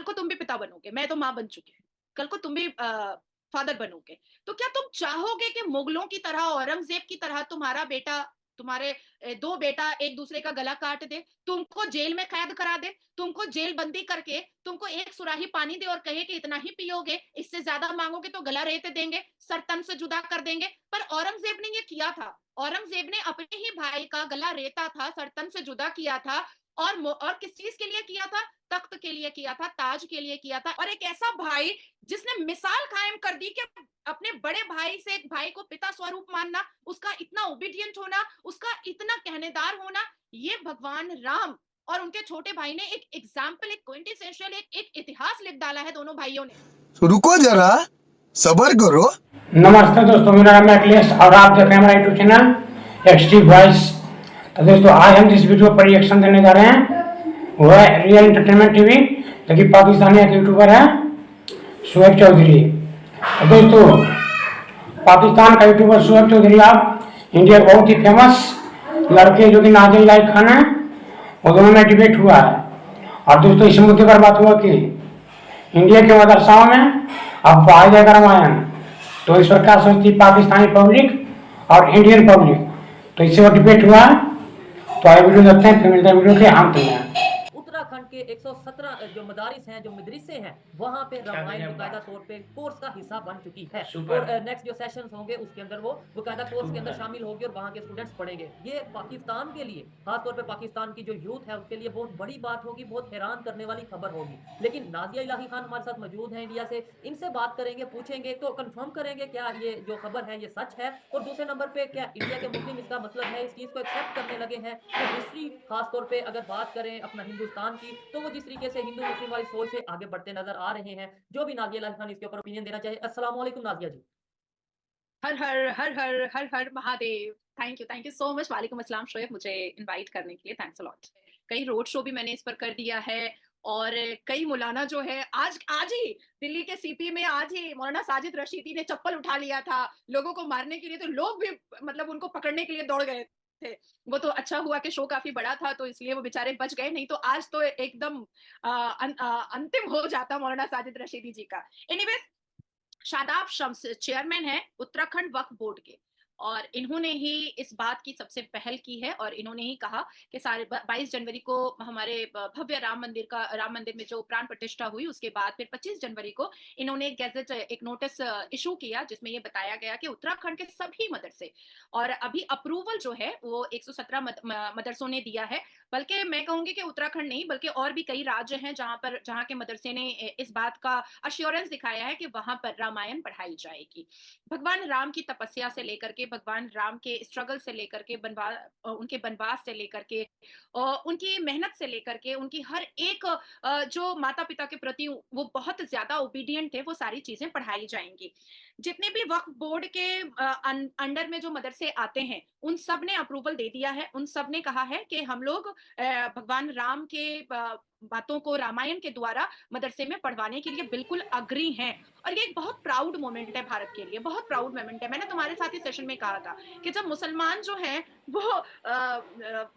को तुम भी पिता बनोगे, मैं तो माँ बन चुकी हूँ, कल को तुम भी फादर बनोगे। तो क्या तुम चाहोगे कि मुगलों की तरह, औरंगजेब की तरह तुम्हारा बेटा, तुम्हारे 2 बेटा एक दूसरे का गला काट दे, तुमको जेल में कैद करा दे, तुमको जेल बंदी करके तुमको एक सुराही पानी दे और कहे कि इतना ही पियोगे, इससे ज्यादा मांगोगे तो गला रेत देंगे, सर तन से जुदा कर देंगे। पर औरंगजेब ने ये किया था। औरंगजेब ने अपने ही भाई का गला रेता था, सर तन से जुदा किया था। और किस चीज के लिए किया था? तख्त के लिए किया था, ताज के लिए किया था। और एक ऐसा भाई जिसने मिसाल कायम कर दी कि अपने बड़े भाई से, एक भाई को पिता स्वरूप मानना, उसका इतना ओबीडियंट होना, उसका इतना कहनेदार होना, ये भगवान राम और उनके छोटे भाई ने एक एग्जाम्पल, एक क्विंटेसेंशियल, एक इतिहास लिख डाला है दोनों भाइयों ने। तो रुको जरा, सबर करो। नमस्ते दोस्तों, मेरा नाम है अखिलेश और आप देख रहे हैं हमारा यूट्यूब चैनल एक्सटी वॉइस। तो दोस्तों, आज हम जिस वीडियो पर रिएक्शन देने जा रहे हैं वो है रियल एंटरटेनमेंट टीवी, जो कि पाकिस्तानी एक यूट्यूबर है शुएब चौधरी। तो दोस्तों, पाकिस्तान का यूट्यूबर शुएब चौधरी, आप इंडिया के बहुत ही फेमस लड़के जो कि नाज़िर इलाही खान है, और दोनों में डिबेट हुआ है। और दोस्तों, इस मुद्दे पर बात हुआ कि इंडिया के मदरसाओं में अब पढ़ाया जाएगा रामायण। तो इस पर क्या सोचती पाकिस्तानी पब्लिक और इंडियन पब्लिक, तो इससे वो डिबेट हुआ। तो आइए वीडियो देखते हैं, फिर मिलते हैं वीडियो के अंत में। उत्तराखंड के 117 जो मदारिस हैं, जो मदरसे हैं, वहाँ पे रामायण बकायदा तौर पे कोर्स का हिस्सा बन चुकी है। और नेक्स्ट जो सेशंस होंगे उसके अंदर वो बकायदा कोर्स के अंदर शामिल होगी और वहाँ के स्टूडेंट्स पढ़ेंगे। ये पाकिस्तान के लिए, खासतौर पे पाकिस्तान की जो यूथ है उसके लिए बहुत बड़ी बात होगी, बहुत हैरान करने वाली खबर होगी। लेकिन नाज़िया इलाही खान हमारे साथ मौजूद हैं इंडिया से, इनसे बात करेंगे, पूछेंगे तो कंफर्म करेंगे क्या ये जो खबर है ये सच है। और दूसरे नंबर पे क्या इंडिया के मुस्लिम इसका मतलब है, इस चीज़ को एक्सेप्ट करने लगे हैं। तो हिस्ट्री खासतौर पे अगर बात करें अपना हिंदुस्तान की, तो वो जिस तरीके से हिंदू मुस्लिम वाली सोच से आगे बढ़ते नजर आ रहे हैं, जो भी नाज़िया इलाही खान इसके ऊपर ओपिनियन देना चाहे। अस्सलाम वालेकुम नाज़िया जी। हर हर हर हर हर हर Mahadev. Thank you so much. वालेकुम अस्सलाम शोएब, मुझे इनवाइट करने के लिए थैंक्स अ लॉट। कई रोड शो भी मैंने इस पर कर दिया है, और कई मौलाना जो है, आज आज ही दिल्ली के सीपी में आज ही मौलाना साजिद रशीदी ने चप्पल उठा लिया था लोगों को मारने के लिए, तो लोग भी मतलब उनको पकड़ने के लिए दौड़ गए थे। वो तो अच्छा हुआ कि शो काफी बड़ा था तो इसलिए वो बेचारे बच गए, नहीं तो आज तो एकदम अंतिम हो जाता मौलाना साजिद रशीदी जी का। एनीवेज, शादाब शम्स चेयरमैन है उत्तराखंड वक्फ बोर्ड के, और इन्होंने ही इस बात की सबसे पहल की है, और इन्होंने ही कहा कि सारे 22 जनवरी को हमारे भव्य राम मंदिर में जो प्राण प्रतिष्ठा हुई, उसके बाद फिर 25 जनवरी को इन्होंने एक गैजेट, एक नोटिस इशू किया जिसमें ये बताया गया कि उत्तराखंड के सभी मदरसे, और अभी अप्रूवल जो है वो 117 मदरसों ने दिया है। बल्कि मैं कहूंगी कि उत्तराखंड नहीं बल्कि और भी कई राज्य हैं जहां के मदरसे ने इस बात का अश्योरेंस दिखाया है कि वहां पर रामायण पढ़ाई जाएगी। भगवान राम की तपस्या से लेकर के, भगवान राम के स्ट्रगल से लेकर के, उनके बनवास से लेकर के, उनकी मेहनत से लेकर के, उनकी हर एक जो माता पिता के प्रति वो बहुत ज्यादा ओबीडियंट थे, वो सारी चीजें पढ़ाई जाएंगी। जितने भी वक्फ बोर्ड के अंडर में जो मदरसे आते हैं उन सब ने अप्रूवल दे दिया है, उन सब ने कहा है कि हम लोग भगवान राम के बातों को रामायण के द्वारा मदरसे में पढ़वाने के लिए बिल्कुल अग्री हैं। और ये एक बहुत प्राउड मोमेंट है भारत के लिए, बहुत प्राउड मोमेंट है। मैंने तुम्हारे साथ ही सेशन में कहा था कि जब मुसलमान जो हैं वो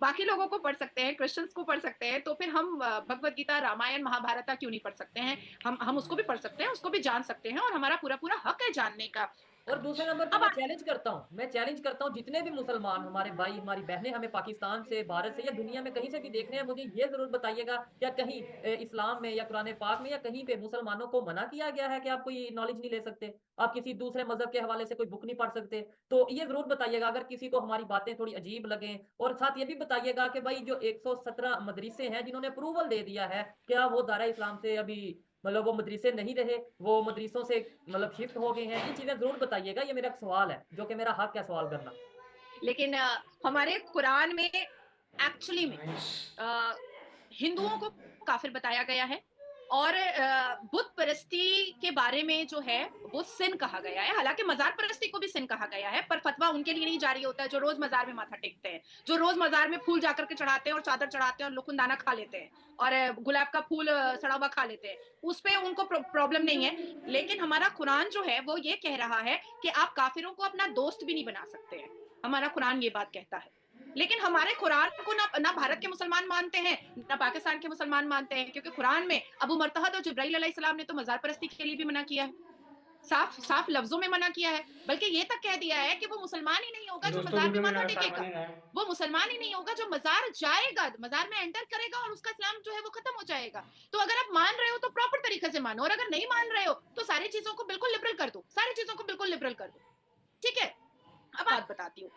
बाकी लोगों को पढ़ सकते हैं, क्रिश्चियंस को पढ़ सकते हैं, तो फिर हम भगवत गीता, रामायण, महाभारत क्यों नहीं पढ़ सकते हैं? हम उसको भी पढ़ सकते हैं, उसको भी जान सकते हैं, और हमारा पूरा पूरा हक है जानने का। और दूसरे नंबर पे अब मैं चैलेंज करता हूँ जितने भी मुसलमान हमारे भाई हमारी बहनें हमें पाकिस्तान से, भारत से या दुनिया में कहीं से भी देख रहे हैं, मुझे ये जरूर बताइएगा क्या कहीं इस्लाम में या कुरान पाक में या कहीं पे मुसलमानों को मना किया गया है कि आप कोई नॉलेज नहीं ले सकते, आप किसी दूसरे मजहब के हवाले से कोई बुक नहीं पढ़ सकते? तो ये जरूर बताइएगा अगर किसी को हमारी बातें थोड़ी अजीब लगे। और साथ ये भी बताइएगा कि भाई जो 117 मदरसे हैं जिन्होंने अप्रूवल दे दिया है, क्या वो दायरा इस्लाम से अभी मतलब वो मदरसे नहीं रहे, वो मदरसों से मतलब शिफ्ट हो गए हैं? ये चीजें जरूर बताइएगा, ये मेरा एक सवाल है जो कि मेरा हक है सवाल करना। लेकिन हमारे कुरान में एक्चुअली में अ, हिंदुओं को काफिर बताया गया है, और बुत परस्ती के बारे में जो है वो सिन कहा गया है। हालांकि मजार परस्ती को भी सिन कहा गया है, पर फतवा उनके लिए नहीं जारी होता है जो रोज मजार में माथा टेकते हैं, जो रोज मजार में फूल जाकर के चढ़ाते हैं और चादर चढ़ाते हैं और लुकुंदाना खा लेते हैं, और गुलाब का फूल सड़ा हुआ खा लेते हैं। उस पे उनको प्रॉब्लम नहीं है। लेकिन हमारा कुरान जो है वो ये कह रहा है कि आप काफिरों को अपना दोस्त भी नहीं बना सकते हैं। हमारा कुरान ये बात कहता है। लेकिन हमारे कुरान को ना भारत के मुसलमान मानते हैं, ना पाकिस्तान के मुसलमान मानते हैं, क्योंकि कुरान में अबू मरतहद और जिब्राइल अलैहिस्सलाम ने तो मजार परस्ती के लिए भी मना किया है, साफ साफ लफ्जों में मना किया है, बल्कि ये तक कह दिया है कि वो मुसलमान ही नहीं होगा जो मजार पे माथा टेकेगा, वो मुसलमान ही नहीं होगा जो मजार जाएगा, मजार में एंटर करेगा और उसका इस्लाम जो है वो खत्म हो जाएगा। तो अगर आप मान रहे हो तो प्रॉपर तरीके से मानो, और अगर नहीं मान रहे हो तो सारी चीजों को बिल्कुल लिबरल कर दो, सारी चीजों को बिल्कुल लिबरल कर दो, ठीक है। अब बात बताती हूँ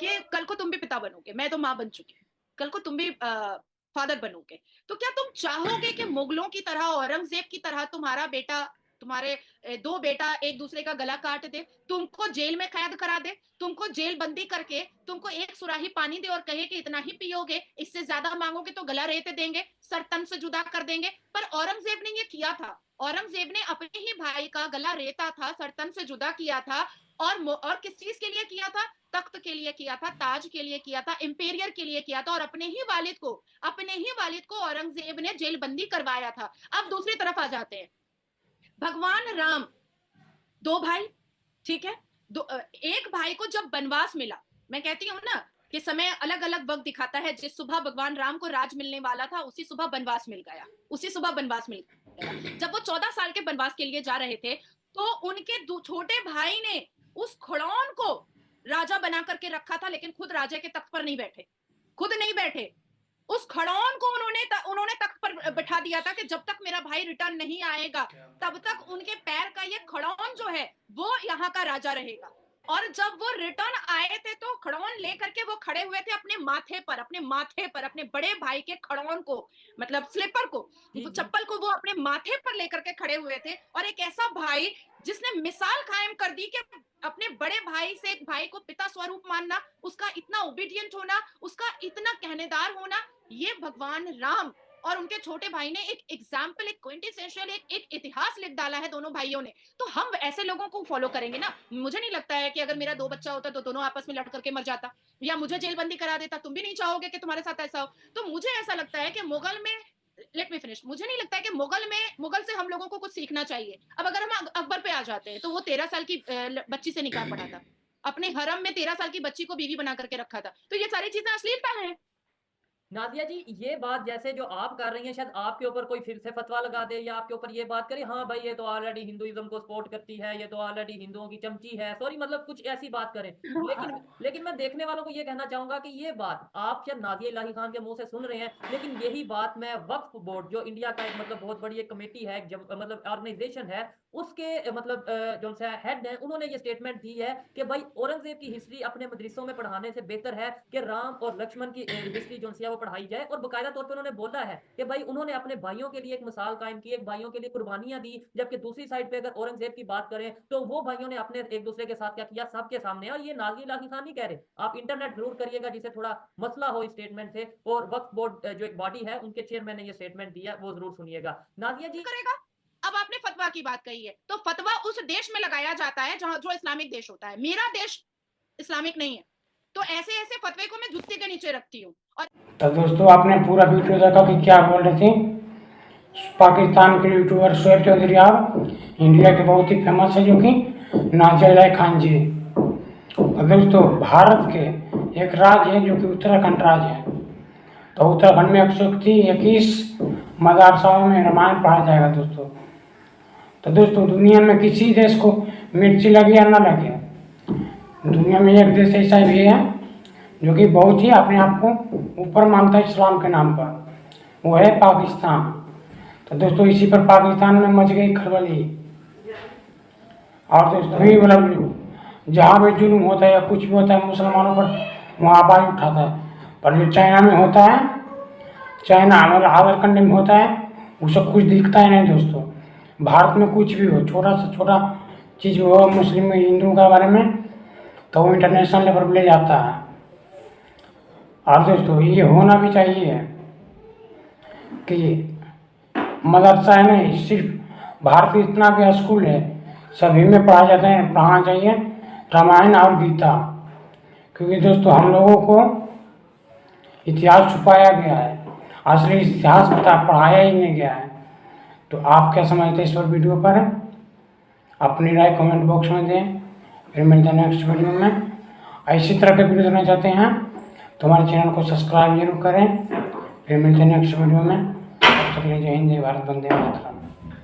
कि कल को तुम भी पिता बनोगे, मैं तो माँ बन चुकी हूँ, कल को तुम भी फादर बनोगे, तो क्या तुम चाहोगे कि मुगलों की तरह, औरंगजेब की तरह तुम्हारा बेटा, तुम्हारे दो बेटा एक दूसरे का गला काट दे, तुमको जेल में कैद करा दे, तुमको जेल बंदी करके तुमको एक सुराही पानी दे और कहे कि इतना ही पियोगे, इससे ज्यादा मांगोगे तो गला रेत देंगे, सर तन से जुदा कर देंगे। पर औरंगजेब ने ये किया था, औरंगजेब ने अपने ही भाई का गला रेता था, सर तन से जुदा किया था, और किस चीज के लिए किया था? तख्त के लिए किया था, ताज के लिए किया था, इंपेरियर के लिए किया था, और अपने ही वालिद को औरंगजेब ने जेल बंदी करवाया था। अब दूसरी तरफ आ जाते हैं, भगवान राम, दो भाई, ठीक है, एक भाई को जब वनवास मिला, मैं कहती हूँ ना कि समय अलग अलग वक्त दिखाता है, जिस सुबह भगवान राम को राज मिलने वाला था उसी सुबह वनवास मिल गया, उसी सुबह वनवास मिल गया। जब वो 14 साल के वनवास के लिए जा रहे थे तो उनके छोटे भाई ने उस खड़ौन को राजा बना करके रखा था, लेकिन खुद राजा के तख्त पर नहीं बैठे, खुद नहीं बैठे, उस खड़ौन को उन्होंने तख्त पर बैठा दिया था कि जब तक मेरा भाई रिटर्न नहीं आएगा तब तक उनके पैर का ये खड़ौन जो है वो यहाँ का राजा रहेगा। और जब वो रिटर्न आए थे तो खड़ौन लेकर के वो खड़े हुए थे अपने माथे पर अपने बड़े भाई के खड़ौन को, मतलब स्लीपर को, चप्पल को वो अपने माथे पर लेकर के खड़े हुए थे। और एक ऐसा भाई जिसने मिसाल कायम कर दी कि अपने बड़े भाई से भाई को पिता स्वरूप मानना, उसका इतना ओबीडियंट होना, उसका इतना कहनेदार होना, ये भगवान राम और उनके छोटे भाई ने एक एग्जाम्पल, एक क्विंटेसेंशियल, एक इतिहास लिख डाला है दोनों भाइयों ने। तो हम ऐसे लोगों को फॉलो करेंगे ना। मुझे नहीं लगता है कि अगर मेरा 2 बच्चा होता तो दोनों आपस में लड़ करके मर जाता, या मुझे जेलबंदी करा देता, तुम भी नहीं चाहोगे कि तुम्हारे साथ ऐसा हो। तो मुझे ऐसा लगता है कि मुगल में, लेट मी फिनिश, मुझे नहीं लगता है कि मुगल से हम लोगों को कुछ सीखना चाहिए। अब अगर हम अकबर पे आ जाते हैं तो वो 13 साल की बच्ची से निकाह पढ़ा था, अपने हरम में 13 साल की बच्ची को बीवी बना करके रखा था। तो ये सारी चीजें अश्लीलता है। नादिया जी, ये बात जैसे जो आप कर रही हैं, शायद आपके ऊपर कोई फिर से फतवा लगा दे या आपके ऊपर ये बात करे, हाँ भाई ये तो ऑलरेडी हिंदुइज्म को सपोर्ट करती है, ये तो ऑलरेडी हिंदुओं की चमची है, सॉरी मतलब कुछ ऐसी बात करें। लेकिन मैं देखने वालों को ये कहना चाहूंगा कि ये बात आप शायद नादिया इलाही खान के मुंह से सुन रहे हैं, लेकिन यही बात मैं वक्फ बोर्ड, जो इंडिया का एक मतलब बहुत बड़ी एक कमेटी है, मतलब ऑर्गेनाइजेशन है, उसके मतलब जो हेड है, उन्होंने ये स्टेटमेंट दी है कि भाई औरंगजेब की हिस्ट्री अपने मदरसों में पढ़ाने से बेहतर है कि राम और लक्ष्मण की हिस्ट्री जो है वो पढ़ाई जाए। और बाकायदा तौर पे उन्होंने बोला है कि भाई उन्होंने अपने भाइयों के लिए एक मिसाल कायम की, एक भाइयों के लिए कुर्बानियां दी, जबकि दूसरी साइड पे अगर औरंगजेब की बात करें तो वो भाइयों ने अपने एक दूसरे के साथ क्या किया सबके सामने। और ये नाज़िया इलाही खान नहीं कह रहे, आप इंटरनेट जरूर करिएगा जिसे थोड़ा मसला हो इस स्टेटमेंट से, और वक्फ बोर्ड जो एक बॉडी है उनके चेयरमैन ने ये स्टेटमेंट दिया, वो जरूर सुनिएगा। नाज़िया जी करेगा। अब आपने फतवा की बात कही है, तो फतवा उस देश में लगाया जाता है जहां जो इस्लामिक देश होता है। मेरा देश इस्लामिक नहीं है, तो ऐसे ऐसे फतवे को मैं जुत्ती के नीचे रखती हूँ। और तो दोस्तों आपने पूरा वीडियो देखा कि क्या बोल रहे थे पाकिस्तान के यूट्यूबर शोएब चौधरी, आप इंडिया के बहुत ही फेमस है जो कि नाज़िया इलाही खान जी। और दोस्तों भारत के एक राज्य है जो कि उत्तराखंड राज्य है, तो उत्तराखंड में 121 मदरसाओं में रामायण पढ़ाया जाएगा दोस्तों। तो दोस्तों दुनिया में किसी देश को मिर्ची लगे या ना लगे, दुनिया में एक देश ऐसा भी है जो कि बहुत ही अपने आप को ऊपर मानता है इस्लाम के नाम पर, वो है पाकिस्तान। तो दोस्तों इसी पर पाकिस्तान में मच गई खलबली। और दोस्तों ये मतलब जहाँ भी जुल्म होता है या कुछ भी होता है मुसलमानों पर, वहाँ आवाज़ उठाता है। पर जो चाइना में होता है, चाइना मतलब अदर कंट्री में होता है, उसे कुछ दिखता है नहीं दोस्तों। भारत में कुछ भी हो, छोटा से छोटा चीज़ हो मुस्लिम हिंदुओं के बारे में, तो वो इंटरनेशनल लेवल पर ले जाता है। और दोस्तों ये होना भी चाहिए कि मदरसा है नहीं, सिर्फ भारत में इतना भी स्कूल है, सभी में पढ़ाया जाता है, पढ़ाना चाहिए रामायण और गीता। क्योंकि दोस्तों हम लोगों को इतिहास छुपाया गया है, असली इतिहास पढ़ाया ही नहीं गया है। तो आप क्या समझते हैं इस पर वीडियो पर? अपनी राय कमेंट बॉक्स में दें। फिर मिलते हैं नेक्स्ट वीडियो में। ऐसी तरह के वीडियो देखना चाहते हैं तो हमारे चैनल को सब्सक्राइब जरूर करें। फिर मिलते हैं नेक्स्ट वीडियो में। तब तक के लिए जय हिंद, जय भारत, वंदे मातरम।